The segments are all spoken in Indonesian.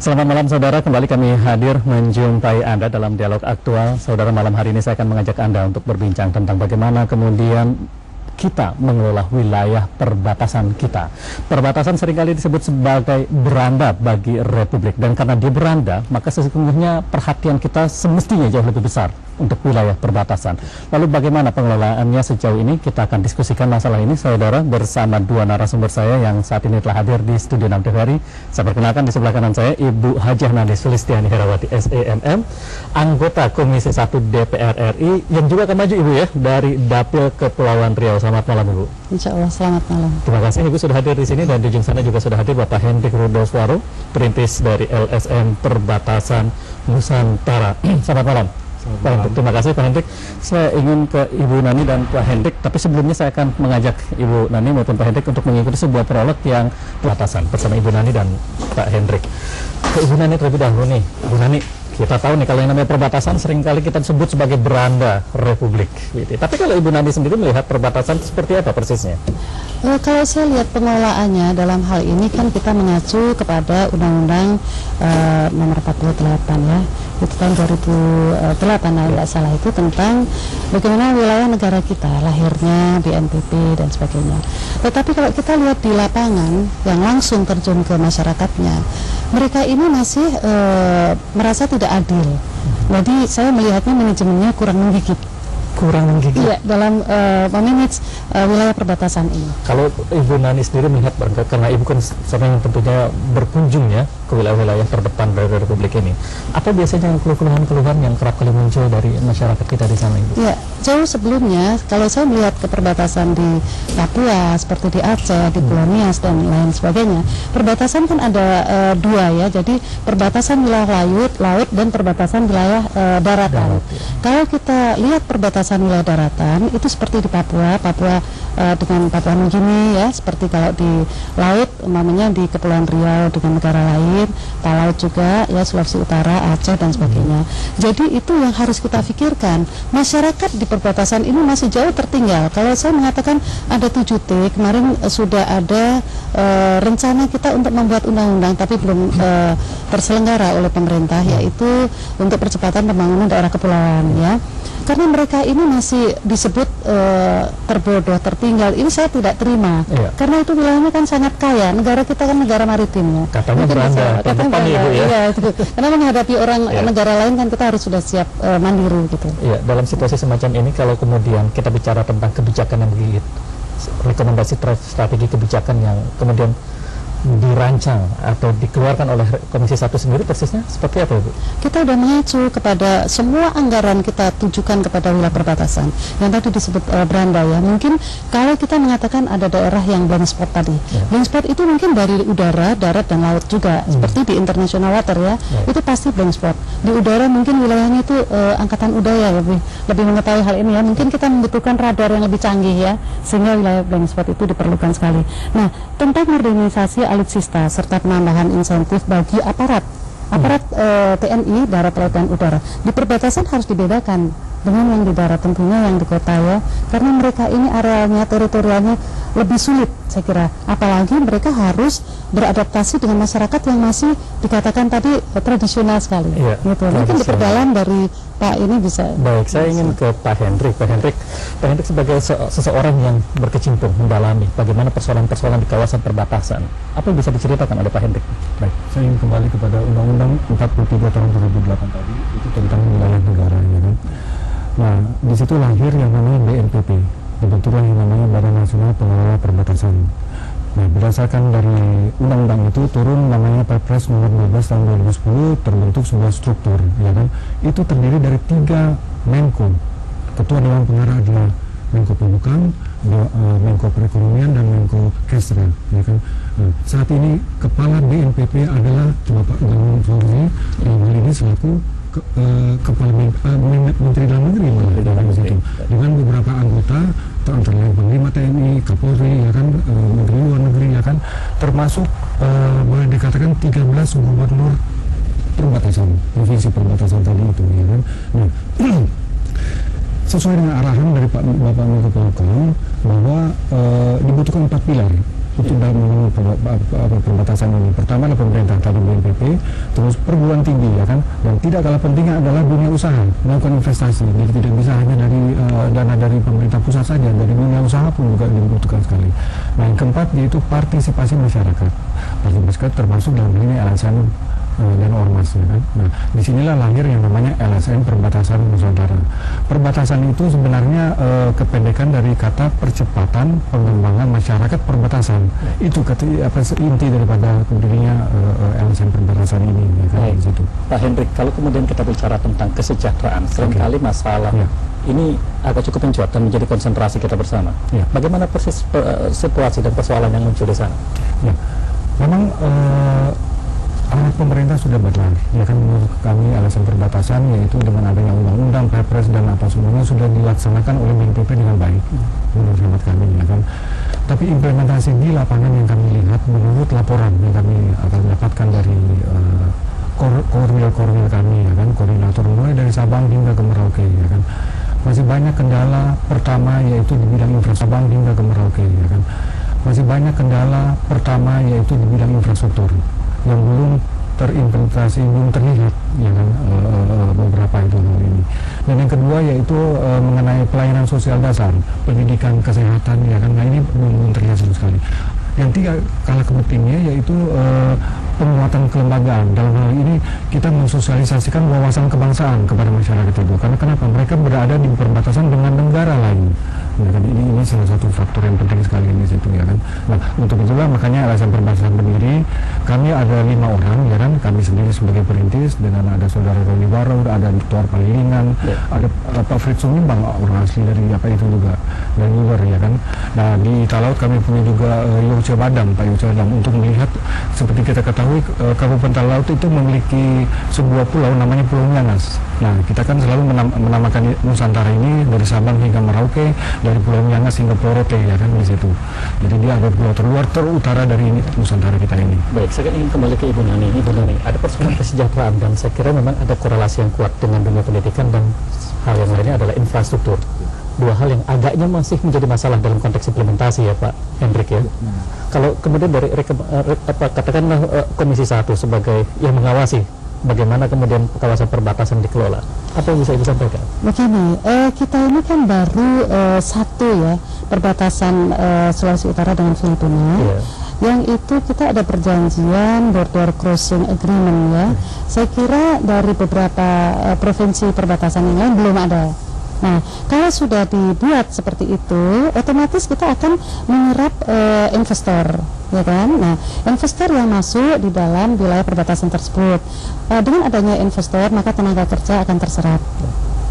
Selamat malam saudara, kembali kami hadir menjumpai Anda dalam dialog aktual. Saudara, malam hari ini saya akan mengajak Anda untuk berbincang tentang bagaimana kemudian kita mengelola wilayah perbatasan kita. Perbatasan seringkali disebut sebagai beranda bagi Republik, dan karena dia beranda, maka sesungguhnya perhatian kita semestinya jauh lebih besar untuk wilayah perbatasan. Lalu bagaimana pengelolaannya sejauh ini? Kita akan diskusikan masalah ini, saudara, bersama dua narasumber saya yang saat ini telah hadir di Studio 6 TVRI. Saya perkenalkan, di sebelah kanan saya Ibu Hajah Nade Sulistiani Herawati SEMM, anggota Komisi 1 DPR RI, yang juga akan maju Ibu ya dari Dapil Kepulauan Riau. Selamat malam Ibu. Insya Allah selamat malam. Terima kasih Ibu sudah hadir di sini, dan di ujung sana juga sudah hadir Bapak Hendrik Rudolfswaro, perintis dari LSM Perbatasan Nusantara. Selamat malam. Pak Hendrik, terima kasih Pak Hendrik. Saya ingin ke Ibu Nani dan Pak Hendrik, tapi sebelumnya saya akan mengajak Ibu Nani maupun Pak Hendrik untuk mengikuti sebuah prolog yang perbatasan bersama Ibu Nani dan Pak Hendrik. Ke Ibu Nani terlebih dahulu nih. Ibu Nani, kita tahu nih kalau yang namanya perbatasan seringkali kita sebut sebagai beranda Republik. Gitu. Tapi kalau Ibu Nani sendiri melihat perbatasan seperti apa persisnya? Kalau saya lihat pengelolaannya dalam hal ini kan kita mengacu kepada Undang-Undang nomor 48 ya, itu tahun 2008 kalau tidak salah, itu tentang bagaimana wilayah negara kita, lahirnya BNPB dan sebagainya. Tetapi kalau kita lihat di lapangan yang langsung terjun ke masyarakatnya, mereka ini masih merasa tidak adil. Jadi saya melihatnya manajemennya kurang menggigit. Iya, dalam memanage wilayah perbatasan ini. Kalau Ibu Nani sendiri melihat, karena Ibu kan sering tentunya berkunjung ya ke wilayah-wilayah terdepan dari Republik ini, apa biasanya keluhan-keluhan yang kerap kali muncul dari masyarakat kita di sana Ibu? Ya, jauh sebelumnya kalau saya melihat ke perbatasan di Papua, seperti di Aceh, di Pulau Nias dan lain sebagainya, perbatasan kan ada dua ya, jadi perbatasan wilayah laut dan perbatasan wilayah daratan. Kalau kita lihat perbatasan wilayah daratan itu seperti di Papua dengan Papua Nugini ya, seperti kalau di laut namanya di Kepulauan Riau dengan negara lain, Palau juga ya, Sulawesi Utara, Aceh dan sebagainya. Jadi itu yang harus kita pikirkan. Masyarakat di perbatasan ini masih jauh tertinggal. Kalau saya mengatakan ada 7T, kemarin sudah ada rencana kita untuk membuat undang-undang tapi belum terselenggara oleh pemerintah, yaitu untuk percepatan pembangunan daerah kepulauan ya. Karena mereka ini masih disebut terbodoh, tertinggal. Ini saya tidak terima. Iya. Karena itu wilayahnya kan sangat kaya. Negara kita kan negara maritim ya. Katanya beranda, terdepan Ibu ya. Iya, itu. Karena menghadapi orang negara lain kan kita harus sudah siap mandiri gitu. Iya, dalam situasi semacam ini kalau kemudian kita bicara tentang kebijakan yang menggigit, rekomendasi strategi kebijakan yang kemudian dirancang atau dikeluarkan oleh Komisi 1 sendiri persisnya seperti apa Ibu? Kita sudah mengacu kepada semua anggaran kita tujukan kepada wilayah perbatasan yang tadi disebut beranda ya. Mungkin kalau kita mengatakan ada daerah yang blind spot tadi, blind spot itu mungkin dari udara, darat dan laut juga, seperti di international water ya, itu pasti blind spot. Di udara mungkin wilayahnya itu angkatan udara lebih mengetahui hal ini ya. Mungkin kita membutuhkan radar yang lebih canggih ya, sehingga wilayah blind spot itu diperlukan sekali. Nah, tentang modernisasi alutsista serta penambahan insentif bagi aparat TNI, darat, laut dan udara di perbatasan harus dibedakan dengan yang di darat, tentunya yang di kota ya, karena mereka ini arealnya, teritorialnya lebih sulit saya kira, apalagi mereka harus beradaptasi dengan masyarakat yang masih dikatakan tadi tradisional sekali gitu. Mungkin diperdalam dari Pak ini bisa. Baik, saya ingin ke Pak Hendrik. Pak Hendrik sebagai seseorang yang berkecimpung mendalami bagaimana persoalan-persoalan di kawasan perbatasan, apa yang bisa diceritakan oleh Pak Hendrik? Baik, saya ingin kembali kepada Undang-Undang 43 tahun 2008 tadi, itu tentang wilayah negara ya kan. Nah, di situ lahir yang namanya BNPB, bentuknya yang namanya Badan Nasional Pengelola Perbatasan. Nah, berdasarkan dari undang-undang itu turun namanya Perpres nomor 12 tahun 2010, terbentuk sebuah struktur, ya kan. Itu terdiri dari 3 Menko. Ketua Dewan Pengarah adalah Menko Polhukam, Menko Perekonomian dan Menko Kesra, ya kan. Nah, saat ini kepala BNPB adalah Bapak Ganggung Fauzi, yang hal ini selaku kepala Menteri Dalam Negeri dengan beberapa anggota antara lain Panglima TNI, Kapolri, ya kan, Menteri Luar Negeri, ya kan, termasuk boleh dikatakan 13 gubernur perbatasan, provinsi perbatasan tadi itu, ya kan. Nah, sesuai dengan arahan dari Bapak Menko Polhukam bahwa dibutuhkan 4 pilar itu dalam memenuhi perbatasan ini. Pertama adalah pemerintah tadi BNPB, terus perguruan tinggi ya kan, dan tidak kalah pentingnya adalah dunia usaha melakukan investasi. Jadi tidak bisa hanya dari dana dari pemerintah pusat saja, dari dunia usaha pun juga dibutuhkan sekali. Nah yang keempat yaitu partisipasi masyarakat. Partisipasi termasuk dalam ini LSM dan ormas ya kan. Nah disinilah lahir yang namanya LSM perbatasan nusantara. Perbatasan itu sebenarnya kependekan dari kata percepatan pengembangan masyarakat perbatasan. Itu inti daripada berdirinya LSM perbatasan ini ya kan. Di situ. Pak Hendrik, kalau kemudian kita bicara tentang kesejahteraan, seringkali masalah ini agak cukup mencuat dan menjadi konsentrasi kita bersama. Bagaimana persis situasi dan persoalan yang muncul di sana? Ya, memang pemerintah sudah berlari, ya kan, menurut kami LSM perbatasan yaitu dengan adanya undang-undang, Perpres dan apa semuanya sudah dilaksanakan oleh BNPB dengan baik, menurut hemat kami, ya kan. Tapi implementasi di lapangan yang kami lihat, menurut laporan yang kami akan dapatkan dari koordinator kami, ya kan, koordinator mulai dari Sabang hingga ke Merauke, ya kan, masih banyak kendala. Pertama yaitu di bidang infrastruktur, Sabang hingga ke Merauke, ya kan, masih banyak kendala. Pertama yaitu di bidang infrastruktur yang belum terimplementasi, belum terlihat ya kan, beberapa itu hal ini. Dan yang kedua yaitu mengenai pelayanan sosial dasar, pendidikan, kesehatan ya kan, nah ini belum terlihat sama sekali. Yang tiga kalah pentingnya yaitu penguatan kelembagaan. Dalam hal ini kita mensosialisasikan wawasan kebangsaan kepada masyarakat itu. Karena kenapa? Mereka berada di perbatasan dengan negara lain. Ya kan? Ini salah satu faktor yang penting sekali di situ ya kan. Nah untuk itulah makanya LSM perbatasan berdiri. Kami ada 5 orang ya kan. Kami sendiri sebagai perintis, dengan ada saudara Roni Barau, ada Dr. Palilingan, ada Pak Fritz Sumimbang, orang asli dari apa itu juga, dari luar ya kan. Nah di Talaut kami punya juga Yurce Badam, Pak Yurce Badam, untuk melihat seperti kita ketahui Kabupaten Talaut itu memiliki sebuah pulau namanya Pulau Miangas. Nah kita kan selalu menamakan Nusantara ini dari Sabang hingga Merauke, dari Pulau Miangas hingga Pulau Rote ya kan di situ. Jadi dia ada pulau terluar terutara dari Nusantara kita ini. Baik, saya ingin kembali ke Ibu Nani. Ibu Nani, ada persoalan kesejahteraan dan saya kira memang ada korelasi yang kuat dengan dunia pendidikan dan hal yang lainnya adalah infrastruktur. Dua hal yang agaknya masih menjadi masalah dalam konteks implementasi ya Pak Hendrik ya. Kalau kemudian dari katakanlah Komisi 1 sebagai yang mengawasi bagaimana kemudian kawasan perbatasan dikelola, apa yang bisa Ibu sampaikan? Begini, kita ini kan baru satu ya perbatasan Sulawesi Utara dengan Filipina. Yang itu kita ada perjanjian border crossing agreement ya. Saya kira dari beberapa provinsi perbatasan yang lain belum ada. Nah, kalau sudah dibuat seperti itu, otomatis kita akan menyerap investor, ya kan? Nah, investor yang masuk di dalam wilayah perbatasan tersebut, dengan adanya investor maka tenaga kerja akan terserap.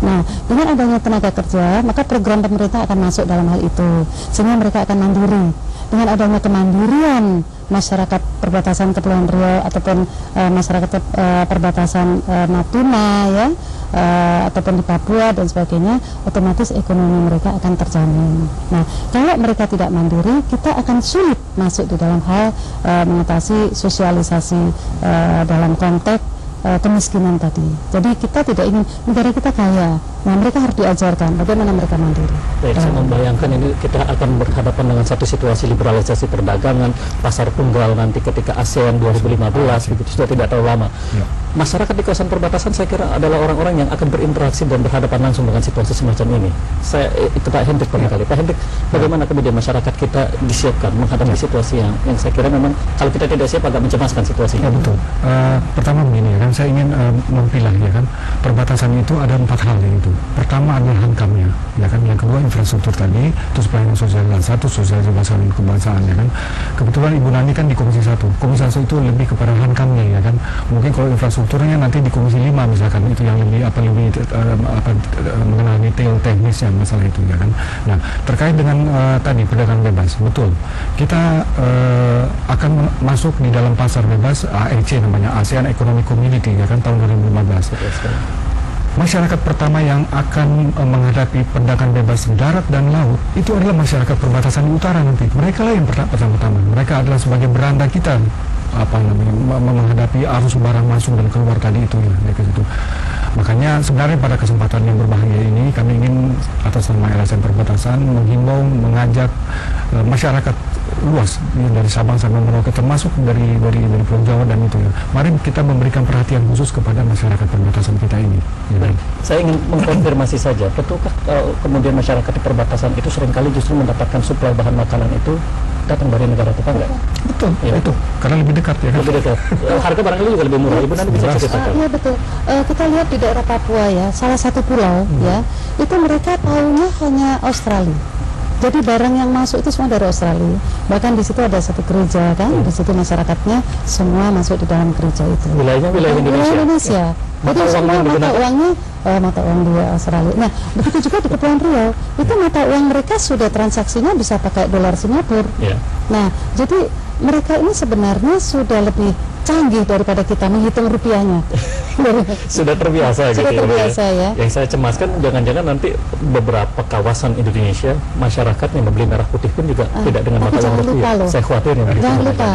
Nah, dengan adanya tenaga kerja maka program pemerintah akan masuk dalam hal itu, sehingga mereka akan mandiri. Dengan adanya kemandirian masyarakat perbatasan Kepulauan Riau ataupun masyarakat perbatasan Natuna ya, ataupun di Papua dan sebagainya, otomatis ekonomi mereka akan terjamin. Nah, kalau mereka tidak mandiri, kita akan sulit masuk di dalam hal mengatasi sosialisasi dalam konteks kemiskinan tadi. Jadi kita tidak ingin negara kita kaya. Nah, mereka harus diajarkan bagaimana mereka mandiri. Baik, saya membayangkan ini kita akan berhadapan dengan satu situasi liberalisasi perdagangan, pasar tunggal nanti ketika ASEAN 2015 begitu, sudah tidak terlalu lama. Masyarakat di kawasan perbatasan saya kira adalah orang-orang yang akan berinteraksi dan berhadapan langsung dengan situasi semacam ini. Saya itu Pak Hendrik kali. Pak Hendrik, bagaimana kemudian masyarakat kita disiapkan menghadapi situasi yang saya kira memang kalau kita tidak siap agak mencemaskan situasinya. Ya betul. Pertama begini ya kan, saya ingin mempilah ya kan, perbatasan itu ada 4 hal itu. Pertama adalah hankamnya, ya kan. Yang kedua infrastruktur tadi, terus pelayanan sosial dan sosialisasi kebangsaan ya kan. Kebetulan Ibu Nani kan di Komisi 1. Komisi 1 itu lebih kepada hankamnya ya kan. Mungkin kalau infrastrukturnya nanti di Komisi 5 misalkan, itu yang lebih mengenal detail teknisnya masalah itu ya kan. Nah, terkait dengan tadi perdagangan bebas, betul. Kita akan masuk di dalam pasar bebas AEC namanya, ASEAN Economic Community ya kan, tahun 2015. Masyarakat pertama yang akan menghadapi perdagangan bebas darat dan laut itu adalah masyarakat perbatasan di utara nanti. Mereka lah yang pertama-tama. Mereka adalah sebagai beranda kita menghadapi arus barang masuk dan keluar tadi itu ya, dari situ. Makanya sebenarnya pada kesempatan yang berbahagia ini kami ingin atas nama LSM Perbatasan menghimbau, mengajak masyarakat luas ya, dari Sabang sampai Merauke, termasuk dari Pulau Jawa dan itu ya. Mari kita memberikan perhatian khusus kepada masyarakat perbatasan kita ini. Ya. Saya ingin mengkonfirmasi saja, betulkah kemudian masyarakat di perbatasan itu seringkali justru mendapatkan suplai bahan makanan itu datang dari negara tetangga? Betul, ya. Itu karena lebih dekat ya kan. Lebih dekat. Harga barangkali juga lebih murah. Ibu nanti bisa ceritakan. Iya betul. Kita lihat di daerah Papua ya, salah satu pulau ya, itu mereka tahunya hanya Australia. Jadi barang yang masuk itu semua dari Australia. Bahkan di situ ada satu gereja kan, di situ masyarakatnya semua masuk di dalam gereja itu. Wilayahnya wilayah Indonesia. Jadi semua mata uangnya mata uang di Australia. Nah, begitu juga di Kepulauan Riau. Itu mata uang mereka sudah transaksinya bisa pakai dolar Singapura. Yeah. Nah, jadi mereka ini sebenarnya sudah lebih canggih daripada kita menghitung rupiahnya. Sudah terbiasa gitu. Sudah terbiasa ya. Yang saya cemaskan jangan-jangan nanti beberapa kawasan Indonesia masyarakatnya membeli merah putih pun juga tidak dengan mata uang rupiah. Saya khawatir ya. Jangan lupa.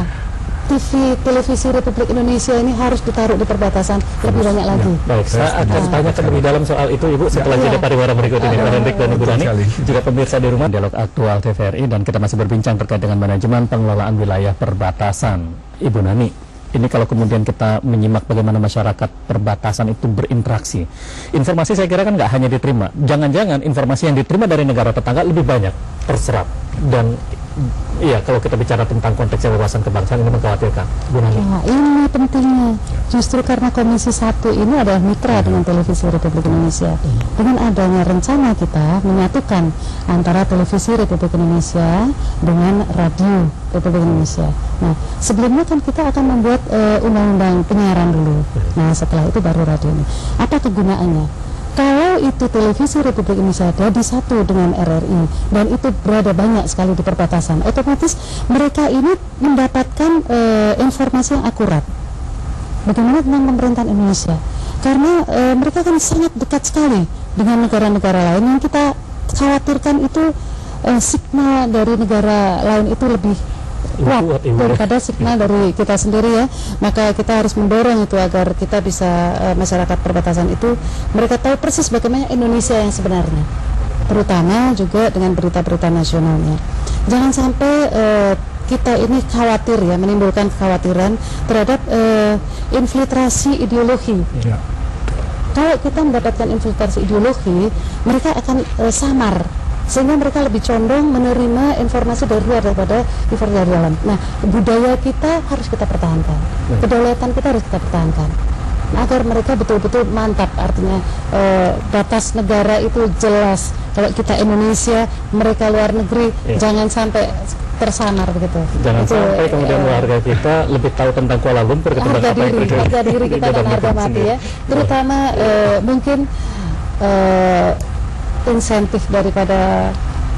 Televisi Republik Indonesia ini harus ditaruh di perbatasan lebih banyak lagi. Baik, saya akan tanyakan lebih dalam soal itu Ibu setelah jeda pariwara berikut ini. Pak Hendrik dan Ibu Nani, juga pemirsa di rumah, dialog aktual TVRI, dan kita masih berbincang terkait dengan manajemen pengelolaan wilayah perbatasan. Ibu Nani, ini kalau kemudian kita menyimak bagaimana masyarakat perbatasan itu berinteraksi, informasi saya kira kan nggak hanya diterima, jangan-jangan informasi yang diterima dari negara tetangga lebih banyak terserap. Dan iya, kalau kita bicara tentang konteks wawasan kebangsaan ini mengkhawatirkan, Bu Nani. Nah, ini pentingnya. Justru karena Komisi 1 ini adalah mitra dengan Televisi Republik Indonesia. Dengan adanya rencana kita menyatukan antara Televisi Republik Indonesia dengan Radio Republik Indonesia. Nah, sebelumnya kan kita akan membuat undang-undang penyiaran dulu. Nah, setelah itu baru radio ini. Apa kegunaannya? Kalau itu Televisi Republik Indonesia ada disatu dengan RRI dan itu berada banyak sekali di perbatasan, otomatis mereka ini mendapatkan informasi yang akurat. Bagaimana tentang pemerintahan Indonesia? Karena mereka kan sangat dekat sekali dengan negara-negara lain. Yang kita khawatirkan itu signal dari negara lain itu lebih kuat daripada signal dari kita sendiri ya. Maka kita harus mendorong itu agar kita bisa masyarakat perbatasan itu mereka tahu persis bagaimana Indonesia yang sebenarnya, terutama juga dengan berita-berita nasionalnya. Jangan sampai kita ini khawatir ya, menimbulkan kekhawatiran terhadap infiltrasi ideologi. Ya. Kalau kita mendapatkan infiltrasi ideologi, mereka akan samar, sehingga mereka lebih condong menerima informasi dari luar daripada informasi dari dalam. Nah, budaya kita harus kita pertahankan, kedaulatan kita harus kita pertahankan, agar mereka betul-betul mantap. Artinya batas negara itu jelas. Kalau kita Indonesia, mereka luar negeri, jangan sampai tersamar begitu. Jangan sampai kemudian warga kita lebih tahu tentang Kuala Lumpur ketimbang apa yang terjadi. Harga diri kita dan harga mati ya. Terutama mungkin insentif daripada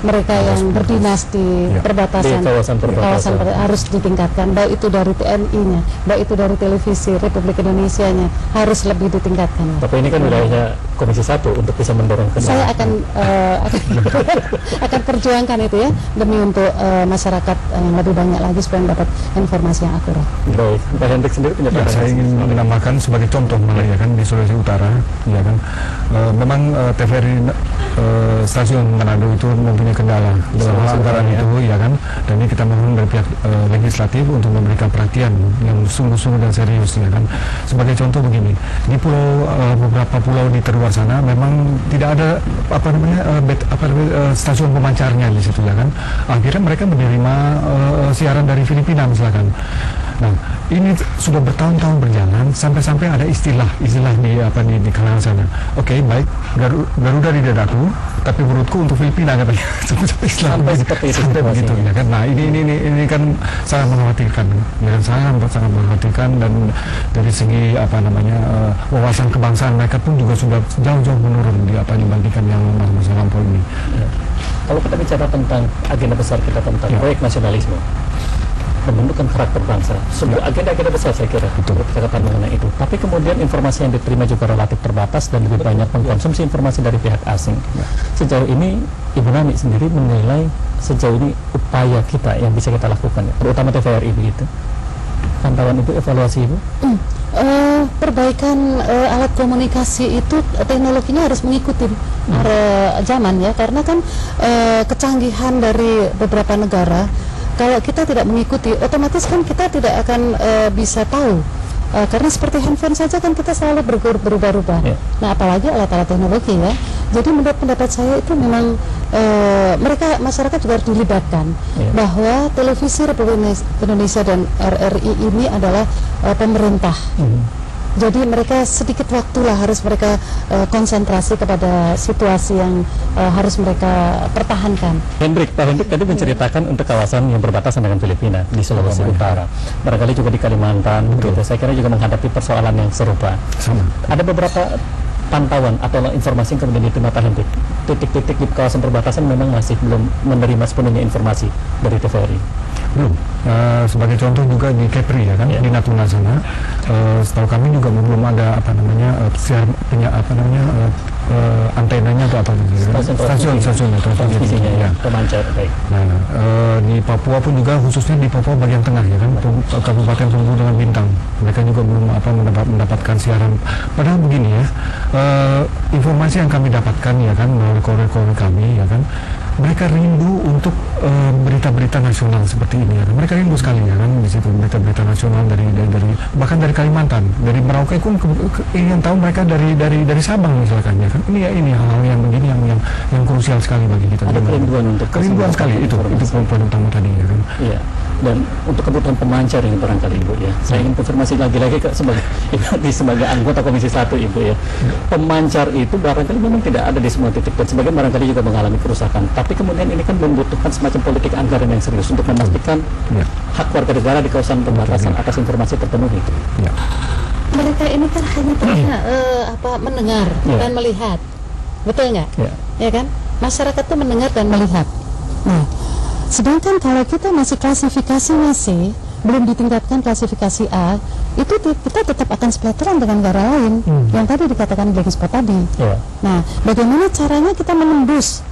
mereka yang berdinas di perbatasan, di kawasan harus ditingkatkan, baik itu dari TNI-nya, baik itu dari Televisi Republik Indonesia-nya, harus lebih ditingkatkan. Tapi ini kan wilayahnya Komisi 1 untuk bisa mendorong ke saya akan perjuangkan itu ya, demi untuk masyarakat yang lebih banyak lagi supaya mendapat informasi yang akurat. Baik, Pak Hendrik sendiri punya saya ingin menambahkan sebagai contoh malah ya kan di Sulawesi Utara ya kan, memang TVRI stasiun Manado itu mempunyai kendala dalam anggaran itu ya kan, dan ini kita mohon dari pihak legislatif untuk memberikan perhatian yang sungguh-sungguh dan serius ya kan. Sebagai contoh begini, di beberapa pulau di terluar sana memang tidak ada stasiun pemancarnya di situ ya kan. Akhirnya mereka menerima siaran dari Filipina misalkan. Nah, ini sudah bertahun-tahun berjalan sampai-sampai ada istilah di kalangan sana. Oke, baik, Garuda di dadaku, tapi perutku untuk Filipina katanya. Sampai seperti itu. Sampai begitu ya kan. Nah, ini kan sangat mengkhawatirkan. Ya, sangat mengkhawatirkan, dan dari segi wawasan kebangsaan mereka pun juga sudah jauh-jauh menurun dibandingkan yang masa lampau ini. Ya. Kalau kita bicara tentang agenda besar kita tentang proyek nasionalisme, pembentukan karakter bangsa, sebuah agenda-agenda besar saya kira percakapan mengenai itu. Tapi kemudian informasi yang diterima juga relatif terbatas dan lebih banyak mengkonsumsi informasi dari pihak asing. Sejauh ini Ibu Nani sendiri menilai sejauh ini upaya kita yang bisa kita lakukan, terutama TVRI begitu. pantauan Ibu, evaluasi Ibu? Perbaikan alat komunikasi itu teknologinya harus mengikuti zaman ya, karena kan kecanggihan dari beberapa negara, kalau kita tidak mengikuti, otomatis kan kita tidak akan bisa tahu. Karena seperti handphone saja kan kita selalu berubah-ubah. Yeah. Nah, apalagi alat-alat teknologi ya. Jadi menurut pendapat saya itu memang masyarakat juga harus dilibatkan, bahwa televisi Republik Indonesia dan RRI ini adalah pemerintah. Jadi mereka sedikit waktulah harus mereka konsentrasi kepada situasi yang harus mereka pertahankan. Pak Hendrik tadi menceritakan untuk kawasan yang berbatasan dengan Filipina di Sulawesi Utara, barangkali juga di Kalimantan, gitu. Saya kira juga menghadapi persoalan yang serupa. Ada beberapa pantauan atau informasi yang kemudian diterima Pak Hendrik. Titik-titik di kawasan perbatasan memang masih belum menerima sepenuhnya informasi dari TVRI. Belum. Sebagai contoh juga di Kepri ya kan, di Natuna sana, setahu kami juga belum ada antenanya atau apa namanya, stasiun transmisinya ya, pemancar. Baik. Nah, di Papua pun juga, khususnya di Papua bagian tengah ya kan, Kabupaten Tunggu dengan Bintang, mereka juga belum mendapatkan siaran. Padahal begini ya, informasi yang kami dapatkan ya kan melalui korea kami ya kan, mereka rindu untuk berita-berita nasional seperti ini ya. Mereka rindu sekali ya kan di situ, berita-berita nasional dari bahkan dari Kalimantan, dari Merauke pun ingin tahu mereka dari Sabang misalkan ya kan. Ini hal-hal yang begini yang krusial sekali bagi kita. Ada kerinduan sekali itu poin utama tadi ya kan. Iya. Dan untuk kebutuhan pemancar ini barangkali Ibu ya, saya ingin konfirmasi lagi sebagai anggota Komisi 1 Ibu ya, pemancar itu barangkali memang tidak ada di semua titik dan sebagian barangkali juga mengalami kerusakan, tapi kemudian ini kan membutuhkan semacam politik anggaran yang serius untuk memastikan hak warga negara di kawasan perbatasan atas informasi terpenuhi. Mereka ini kan hanya mendengar dan melihat, betul nggak? Ya kan, masyarakat itu mendengar dan melihat. Nah, sedangkan kalau kita masih klasifikasi belum ditingkatkan klasifikasi A, itu kita tetap akan splatteran dengan negara lain yang tadi dikatakan black spot tadi. Nah, bagaimana caranya kita menembus?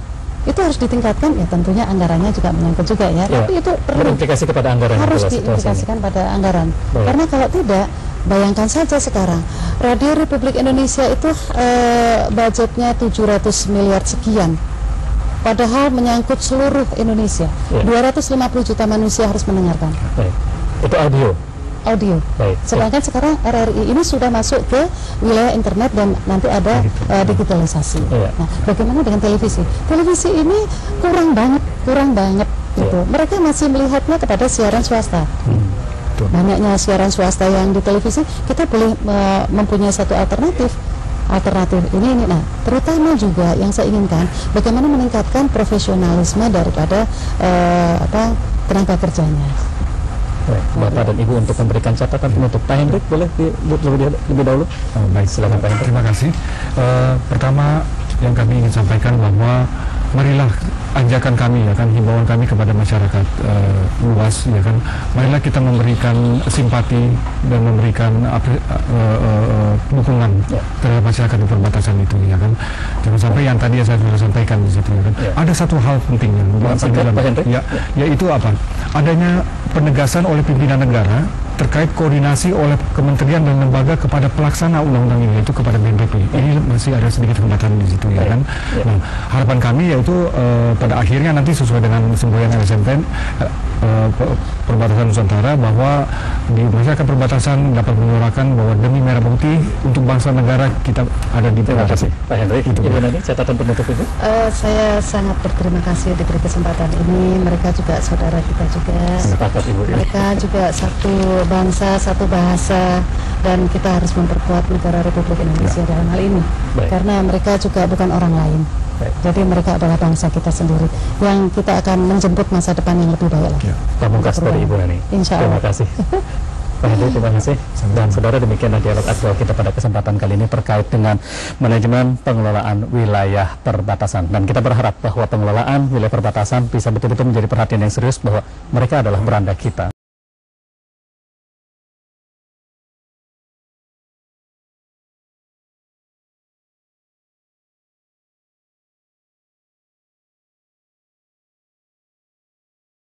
Itu harus ditingkatkan ya, tentunya anggarannya juga menyangkut juga ya. Tapi itu perlu berimplikasi kepada anggaran, harus diimplikasikan pada anggaran. Karena kalau tidak, bayangkan saja sekarang Radio Republik Indonesia itu budgetnya 700 miliar sekian. Padahal menyangkut seluruh Indonesia. 250 juta manusia harus mendengarkan. Itu audio. Sedangkan sekarang RRI ini sudah masuk ke wilayah internet dan nanti ada digitalisasi. Nah, bagaimana dengan televisi? Televisi ini kurang banget gitu. Mereka masih melihatnya kepada siaran swasta. Banyaknya siaran swasta yang di televisi, kita boleh mempunyai satu alternatif ini. Nah, terutama juga yang saya inginkan, bagaimana meningkatkan profesionalisme daripada tenaga kerjanya. Bapak dan Ibu untuk memberikan catatan penutup. Pak Hendrik boleh lebih dahulu? Baik, silakan Pak Hendrik. Terima kasih. Pertama yang kami ingin sampaikan bahwa marilah ajakan kami ya kan, himbauan kami kepada masyarakat luas ya kan, marilah kita memberikan simpati dan memberikan dukungan terhadap masyarakat di perbatasan itu ya kan. Jangan sampai yang tadi saya sudah sampaikan di situ ya kan. Ada satu hal penting yang yaitu apa? Adanya penegasan oleh pimpinan negara terkait koordinasi oleh kementerian dan lembaga kepada pelaksana undang-undang ini, yaitu kepada BNPB. Ini masih ada sedikit hambatan di situ ya kan. Nah, harapan kami yaitu pada akhirnya nanti sesuai dengan semboyan LSMPN perbatasan Nusantara, bahwa di masyarakat perbatasan dapat menyuarakan bahwa demi merah putih untuk bangsa negara kita ada di perbatasan. Pak Hendrik, Ibu Nani, catatan penutup Ibu? Saya sangat berterima kasih diberi kesempatan ini. Mereka juga saudara kita juga. Sepakat Ibu. Mereka juga satu bangsa, satu bahasa, dan kita harus memperkuat negara Republik Indonesia dalam hal ini. Karena mereka juga bukan orang lain. Jadi mereka adalah bangsa kita sendiri yang kita akan menjemput masa depan yang lebih baik lagi. Pamungkas dari Ibu Nani. Insya Allah. Terima kasih. Pak Hendrik, terima kasih. Dan saudara, demikianlah dialog aktual kita pada kesempatan kali ini terkait dengan manajemen pengelolaan wilayah perbatasan. Dan kita berharap bahwa pengelolaan wilayah perbatasan bisa betul-betul menjadi perhatian yang serius, bahwa mereka adalah beranda kita.